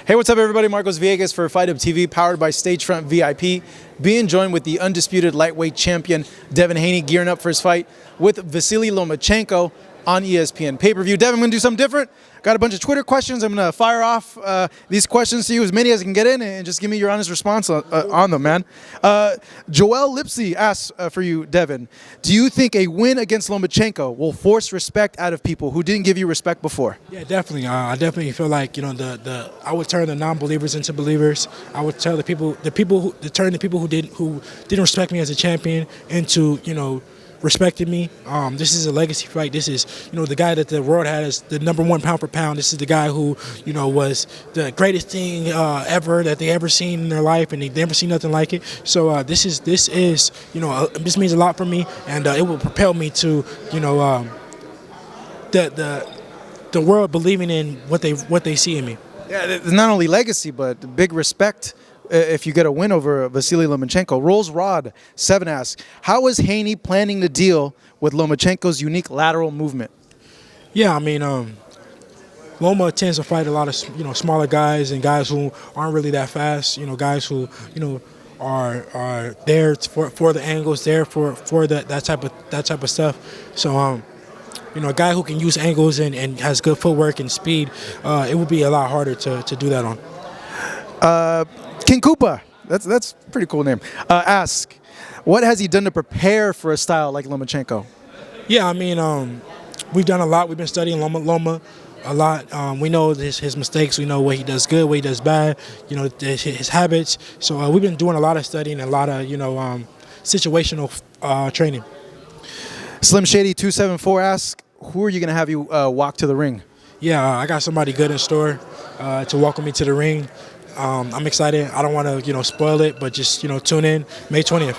Hey, what's up, everybody? Marcos Villegas for Fight Up TV, powered by Stagefront VIP. Being joined with the undisputed lightweight champion, Devin Haney, gearing up for his fight with Vasily Lomachenko on ESPN pay-per-view. Devin, I'm going to do something different. Got a bunch of Twitter questions. I'm going to fire off these questions to you, as many as I can get in, and just give me your honest response on them, man. Joel Lipsy asks for you, Devin, do you think a win against Lomachenko will force respect out of people who didn't give you respect before? Yeah, definitely. I definitely feel like, I would turn the non-believers into believers. I would tell turn the people who didn't respect me as a champion into, respected me. This is a legacy fight. This is, the guy that the world had as the #1 pound for pound. This is the guy who, was the greatest thing ever that they ever seen in their life, and they never seen nothing like it. So this means a lot for me, and it will propel me to, the world believing in what they see in me. Yeah, it's not only legacy, but big respect. If you get a win over Vasily Lomachenko. Rolls Rod 7 asks, how is Haney planning to deal with Lomachenko's unique lateral movement? Yeah, I mean, Loma tends to fight a lot of smaller guys and guys who aren't really that fast. Guys who are there for the angles, there for that type of stuff. So a guy who can use angles and has good footwork and speed, it would be a lot harder to do that on. King Koopa, that's a pretty cool name, ask, what has he done to prepare for a style like Lomachenko? Yeah, I mean, we've done a lot. We've been studying Loma a lot. We know his mistakes. We know what he does good, what he does bad, his habits. So we've been doing a lot of studying and a lot of, situational training. Slim Shady 274 asks, who are you going to have you walk to the ring? Yeah, I got somebody good in store to welcome me to the ring. I'm excited. I don't want to, spoil it, but just, tune in May 20th.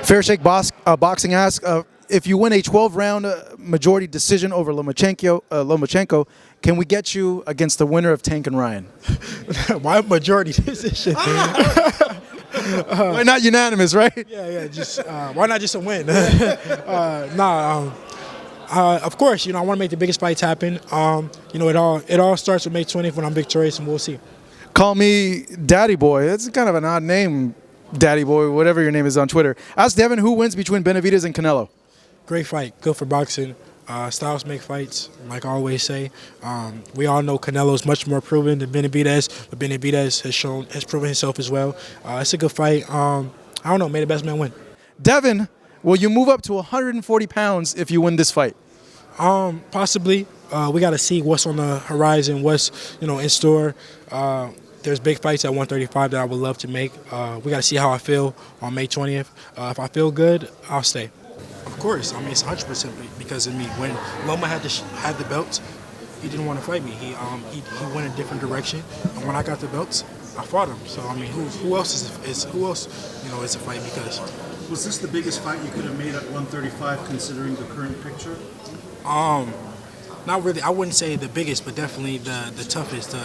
Fair Shake Boxing asks, if you win a 12-round majority decision over Lomachenko, can we get you against the winner of Tank and Ryan? Why majority decision? Why not unanimous, right? Yeah. Just why not just a win? Of course, I want to make the biggest fights happen. It all starts with May 20th when I'm victorious, and we'll see. Call me Daddy Boy. That's kind of an odd name, Daddy Boy, whatever your name is on Twitter. Ask Devin who wins between Benavidez and Canelo. Great fight. Good for boxing. Styles make fights, like I always say. We all know Canelo's much more proven than Benavidez, but Benavidez has proven himself as well. It's a good fight. I don't know. May the best man win. Devin, will you move up to 140 pounds if you win this fight? Possibly. We got to see what's on the horizon, what's in store. There's big fights at 135 that I would love to make. We got to see how I feel on May 20th. If I feel good, I'll stay. Of course. I mean, it's 100% because of me. When Loma had the belts, he didn't want to fight me. He went a different direction, and when I got the belts, I fought him. So I mean, who else is a fight? Because was this the biggest fight you could have made at 135, considering the current picture? Not really. I wouldn't say the biggest, but definitely the toughest.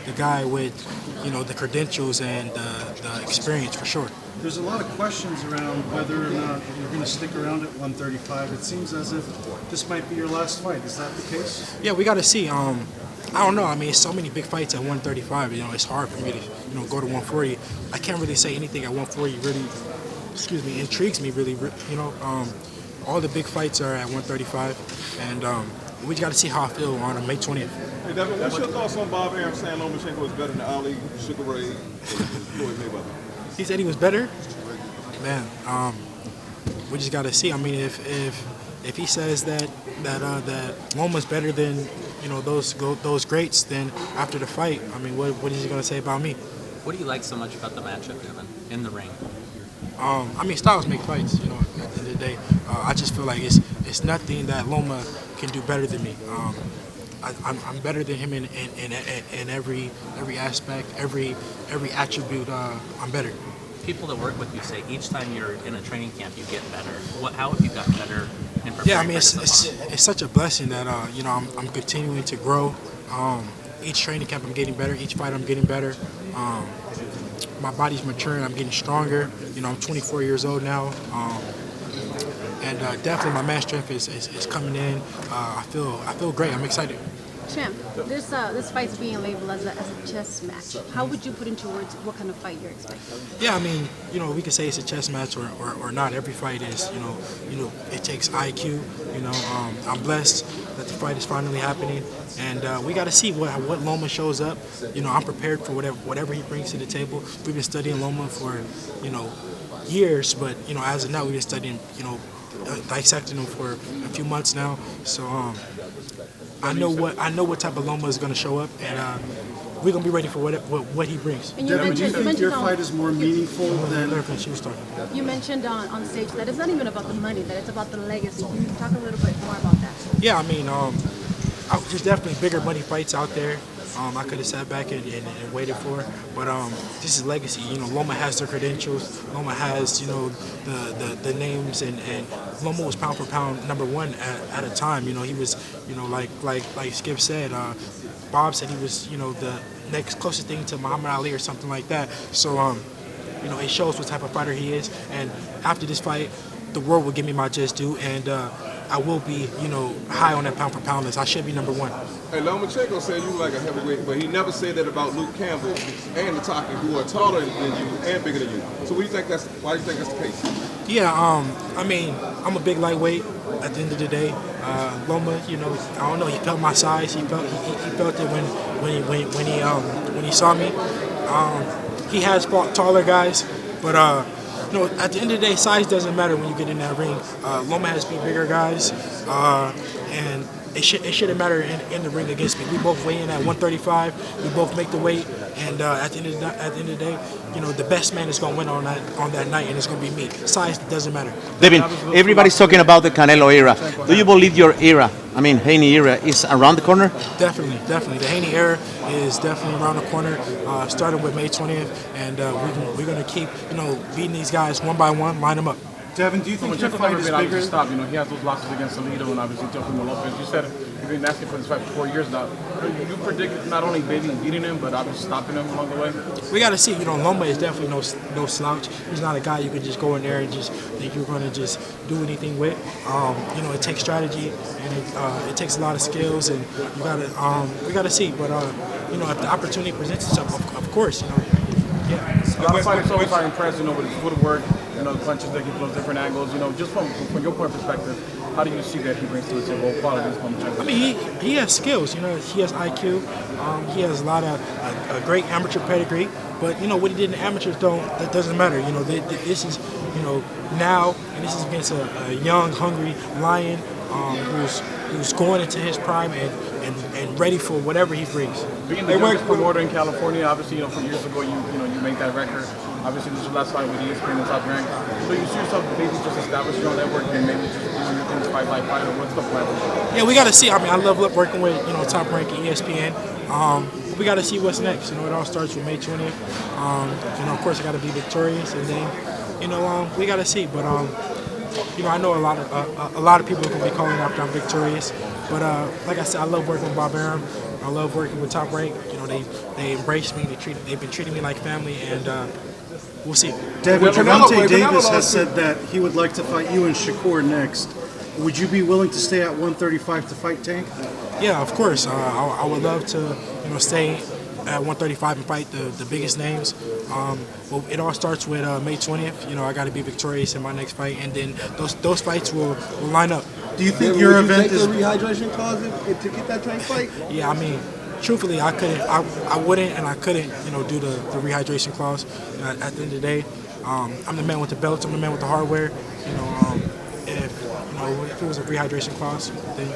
The guy with the credentials and the experience for sure. There's a lot of questions around whether or not you're going to stick around at 135. It seems as if this might be your last fight. Is that the case? Yeah, we got to see. I don't know. I mean, it's so many big fights at 135. It's hard for me to go to 140. I can't really say anything at 140 really, intrigues me really. All the big fights are at 135, and we got to see how I feel on May 20th. Hey, Devin, what's your thoughts on Bob Arum saying Lomachenko is better than Ali, Sugar Ray, Floyd Mayweather? He said he was better? Man, we just got to see. I mean, if he says that Loma's better than those greats, then after the fight, I mean, what is he going to say about me? What do you like so much about the matchup, Devin, in the ring? I mean, styles make fights. At the end of the day, I just feel like it's nothing that Loma can do better than me. I'm better than him in every aspect, every attribute. I'm better. People that work with you say each time you're in a training camp, you get better. How have you gotten better in preparing? Yeah, I mean, it's such a blessing that I'm continuing to grow. Each training camp, I'm getting better. Each fight, I'm getting better. My body's maturing. I'm getting stronger. I'm 24 years old now. And definitely my mass strength is coming in. I feel great. I'm excited. Champ, this fight's being labeled as a chess match. How would you put into words what kind of fight you're expecting? Yeah, I mean, we could say it's a chess match or not. Every fight is, it takes IQ. I'm blessed that the fight is finally happening, and we got to see what Loma shows up. I'm prepared for whatever he brings to the table. We've been studying Loma for, years, but as of now, we've been studying, dissecting him for a few months now. So I know what type of Loma is going to show up, and we're going to be ready for what he brings. And Devin, do you think your fight is more meaningful than... She was talking. You mentioned on stage that it's not even about the money, that it's about the legacy. Can you talk a little bit more about that? Yeah, I mean, there's definitely bigger money fights out there. I could have sat back and waited for it, but this is legacy. Loma has the credentials. Loma has the names, and Loma was pound for pound #1 at a time. He was like Skip said. Bob said he was the next closest thing to Muhammad Ali or something like that. So it shows what type of fighter he is. And after this fight, the world will give me my just due, and I will be, high on that pound for pound list. I should be #1. Hey, Lomachenko said you like a heavyweight, but he never said that about Luke Campbell and Nataki, who are taller than you and bigger than you. So why do you think that's the case? Yeah, I mean, I'm a big lightweight at the end of the day. Loma, I don't know, he felt my size. He felt it when he saw me. He has fought taller guys, but at the end of the day, size doesn't matter when you get in that ring. Loma has beat bigger guys, and it shouldn't matter in the ring against me. We both weigh in at 135. We both make the weight, and at the end of the day, the best man is going to win on that night, and it's going to be me. Size doesn't matter. Devin, everybody's talking about the Canelo era. Do you believe your era, Haney era, is around the corner? Definitely. The Haney era is definitely around the corner. Starting with May 20th, and we're going to keep, beating these guys one by one, line them up. Devin, do you think your fight is bigger? Stop. He has those losses against Salido and obviously Teofimo Lopez. You said you've been asking for this fight for 4 years now. You predict not only beating him, but obviously stopping him along the way? We got to see. Loma is definitely no slouch. He's not a guy you can just go in there and just think you're going to just do anything with. It takes strategy, and it takes a lot of skills, and we got to see. But if the opportunity presents itself, of course, yeah. A lot of fighters always are impressed, with his footwork, the punches that he throws, different angles. Just from your point of perspective, how do you see that he brings to the table qualities? I mean, he has skills. He has IQ. He has a lot of a great amateur pedigree. But what he did in the amateurs that doesn't matter. This is now, and this is against a young, hungry lion who's going into his prime and ready for whatever he brings. Being the youngest promoter in California, obviously, from years ago, you made that record. Obviously, this is your last fight with ESPN and Top Rank. So you see yourself maybe just establish your own network and maybe just doing your things fight by fight, or what's the plan? Yeah, we got to see. I mean, I love working with Top Rank and ESPN. We got to see what's next. It all starts with May 20th. Of course, I got to be victorious, and then we got to see. But I know a lot of people are going to be calling after I'm victorious. But like I said, I love working with Bob Arum. I love working with Top Rank. They embrace me. They've been treating me like family, and we'll see. Devin, Gervonta Davis has said that he would like to fight you and Shakur next. Would you be willing to stay at 135 to fight Tank? Yeah, of course. I would love to, stay at 135 and fight the biggest names. Well, it all starts with May 20th. I got to be victorious in my next fight, and then those fights will line up. Do you think your event is the rehydration clause to get that Tank fight? Yeah, I mean, truthfully, I couldn't, I wouldn't, and I couldn't, do the rehydration clause. At the end of the day, I'm the man with the belts. I'm the man with the hardware. If it was a rehydration clause, then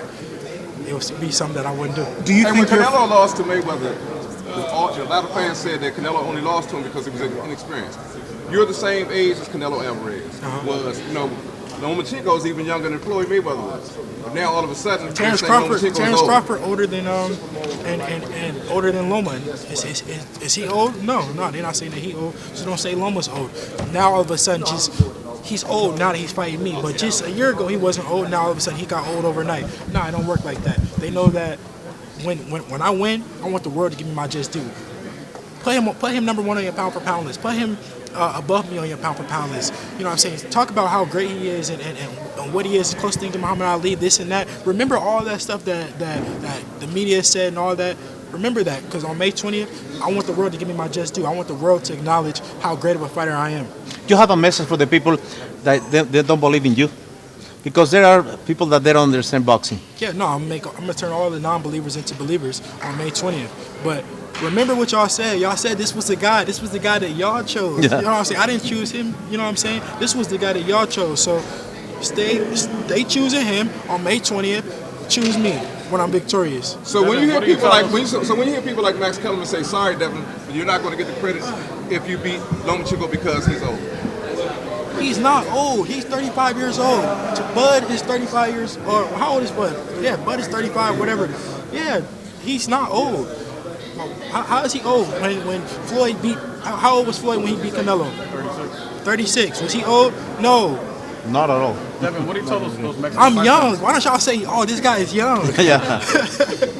it would be something that I wouldn't do. Do you think when Canelo lost to Mayweather, a lot of fans said that Canelo only lost to him because he was inexperienced. You're the same age as Canelo Alvarez was. Lomachenko is even younger than Floyd Mayweather was. But now all of a sudden, Terrence Crawford older than and older than Loma. Is he old? No, they're not saying that he old. So don't say Loma's old. Now all of a sudden, he's old now that he's fighting me. But just a year ago he wasn't old. Now all of a sudden he got old overnight. No, it don't work like that. They know that when I win, I want the world to give me my just due. Put him number one on your pound for pound list. Put him above me on your pound for pound list. You know what I'm saying? Talk about how great he is and what he is, close thing to Muhammad Ali, this and that. Remember all that stuff that the media said and all that. Remember that, because on May 20th, I want the world to give me my just due. I want the world to acknowledge how great of a fighter I am. You have a message for the people that they don't believe in you? Because there are people that they don't understand boxing. Yeah, no, I'm gonna turn all the non-believers into believers on May 20th. But remember what y'all said. Y'all said this was the guy. This was the guy that y'all chose. Yeah. You know what I'm saying? I didn't choose him. You know what I'm saying? This was the guy that y'all chose. So stay choosing him on May 20th. Choose me when I'm victorious. So when you hear people like when you hear people like Max Kellerman say, "Sorry, Devin, you're not going to get the credit if you beat Lomachenko because he's old." He's not old. He's 35 years old. Bud is 35 years. Or how old is Bud? Yeah, Bud is 35. Whatever. Yeah, he's not old. How is he old? When Floyd beat? How old was Floyd when he beat Canelo? 36. Was he old? No. Not at all. Devin, what do you tell those Mexican I'm fighters? young. Why don't y'all say, "Oh, this guy is young"? Yeah.